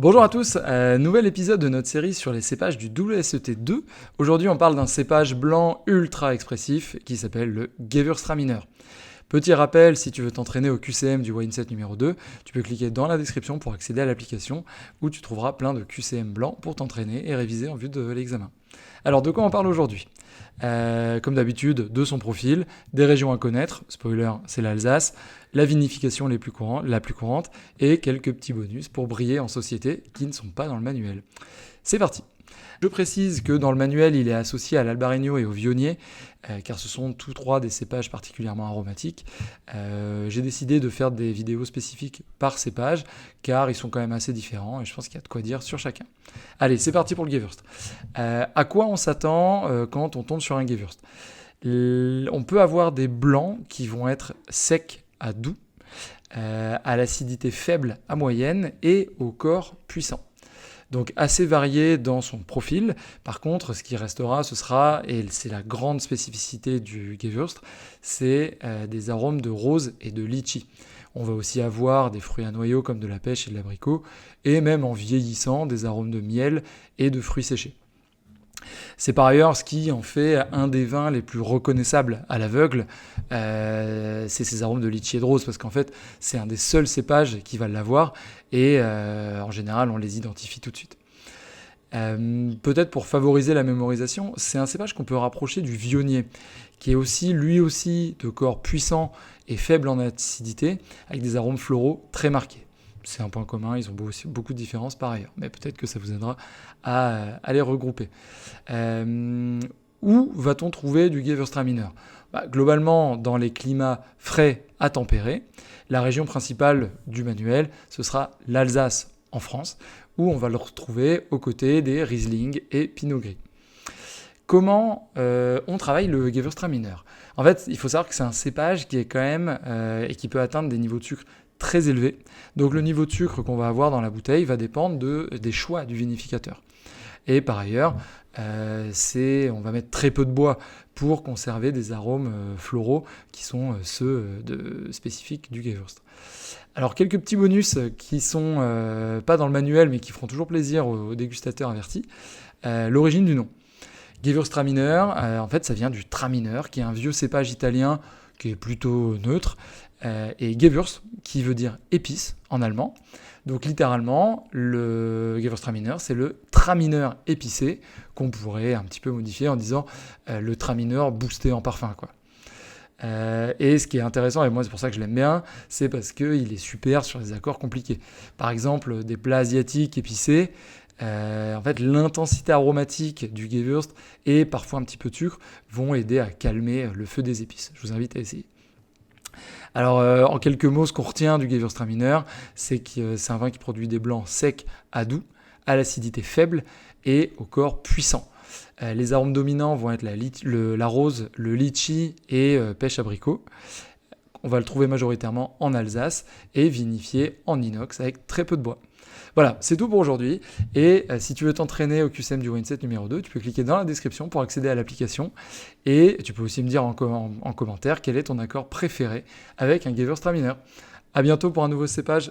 Bonjour à tous, nouvel épisode de notre série sur les cépages du WSET2. Aujourd'hui on parle d'un cépage blanc ultra expressif qui s'appelle le Gewürztraminer. Petit rappel, si tu veux t'entraîner au QCM du Wine Set numéro 2, tu peux cliquer dans la description pour accéder à l'application où tu trouveras plein de QCM blancs pour t'entraîner et réviser en vue de l'examen. Alors de quoi on parle aujourd'hui ? Comme d'habitude, de son profil, des régions à connaître, spoiler, c'est l'Alsace, la vinification la plus courante, et quelques petits bonus pour briller en société qui ne sont pas dans le manuel. C'est parti. Je précise que dans le manuel, il est associé à l'Albarino et au Viognier, car ce sont tous trois des cépages particulièrement aromatiques. J'ai décidé de faire des vidéos spécifiques par cépage, car ils sont quand même assez différents, et je pense qu'il y a de quoi dire sur chacun. Allez, c'est parti pour le Gewürzt. À quoi on s'attend quand on tombe sur un Gewürzt ? On peut avoir des blancs qui vont être secs à doux, à l'acidité faible à moyenne et au corps puissant. Donc assez varié dans son profil. Par contre, ce qui restera, ce sera, et c'est la grande spécificité du Gewürzt, c'est des arômes de rose et de litchi. On va aussi avoir des fruits à noyaux comme de la pêche et de l'abricot, et même en vieillissant, des arômes de miel et de fruits séchés. C'est par ailleurs ce qui en fait un des vins les plus reconnaissables à l'aveugle, c'est ces arômes de litchi et de rose, parce qu'en fait c'est un des seuls cépages qui va l'avoir, et en général on les identifie tout de suite. Peut-être pour favoriser la mémorisation, c'est un cépage qu'on peut rapprocher du Viognier, qui est lui aussi de corps puissant et faible en acidité, avec des arômes floraux très marqués. C'est un point commun, ils ont beaucoup de différences par ailleurs, mais peut-être que ça vous aidera à les regrouper. Où va-t-on trouver du Gewürztraminer ? Globalement, dans les climats frais à tempérés. La région principale du manuel, ce sera l'Alsace en France, où on va le retrouver aux côtés des Riesling et Pinot Gris. Comment on travaille le Gewürztraminer ? En fait, il faut savoir que c'est un cépage qui est quand même et qui peut atteindre des niveaux de sucre très élevés. Donc le niveau de sucre qu'on va avoir dans la bouteille va dépendre des choix du vinificateur. Et par ailleurs, on va mettre très peu de bois pour conserver des arômes floraux qui sont ceux spécifiques du Gewürzt. Alors quelques petits bonus qui sont pas dans le manuel mais qui feront toujours plaisir aux dégustateurs avertis. L'origine du nom. Gewürztraminer, en fait ça vient du Traminer qui est un vieux cépage italien qui est plutôt neutre, et Gewürz, qui veut dire épice en allemand. Donc littéralement, le Gewürztraminer, c'est le Traminer épicé, qu'on pourrait un petit peu modifier en disant le Traminer boosté en parfum, quoi. Et ce qui est intéressant, et moi c'est pour ça que je l'aime bien, c'est parce qu'il est super sur les accords compliqués. Par exemple, des plats asiatiques épicés, en fait, l'intensité aromatique du Gewürzt et parfois un petit peu de sucre vont aider à calmer le feu des épices. Je vous invite à essayer. Alors, en quelques mots, ce qu'on retient du Gewürztraminer, c'est que c'est un vin qui produit des blancs secs à doux, à l'acidité faible et au corps puissant. Les arômes dominants vont être la rose, le litchi et pêche abricot. On va le trouver majoritairement en Alsace et vinifié en inox avec très peu de bois. Voilà, c'est tout pour aujourd'hui. Et si tu veux t'entraîner au QCM du Wine Set numéro 2, tu peux cliquer dans la description pour accéder à l'application. Et tu peux aussi me dire en commentaire quel est ton accord préféré avec un Gewürztraminer. À bientôt pour un nouveau cépage.